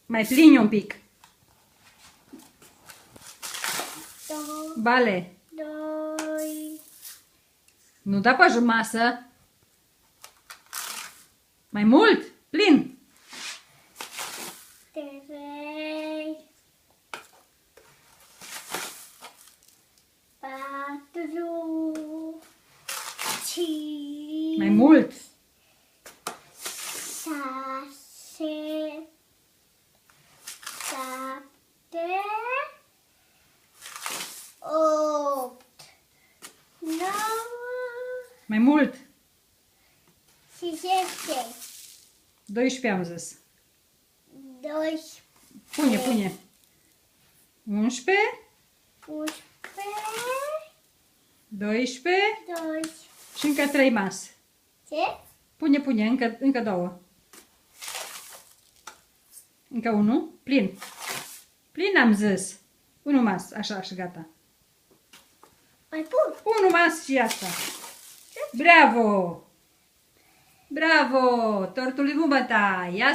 Mai plini un pic. Bale. 2. Nu da pe masă. Mai mult. Plin. 3. 4. 5. Mai mult. 6. 7. 8. 9. Mai mult. Și 10. 12 am zis. 12. Pune. 11. 11. 12. 12. Și încă 3 mas. Ce? Pune. Încă 2. Încă 1. Plin. Plin am zis. 1 mas. Așa și gata. Mai pun. 1 mas și asta. Bravo! Bravo! Tortul lui bumbăta! Ia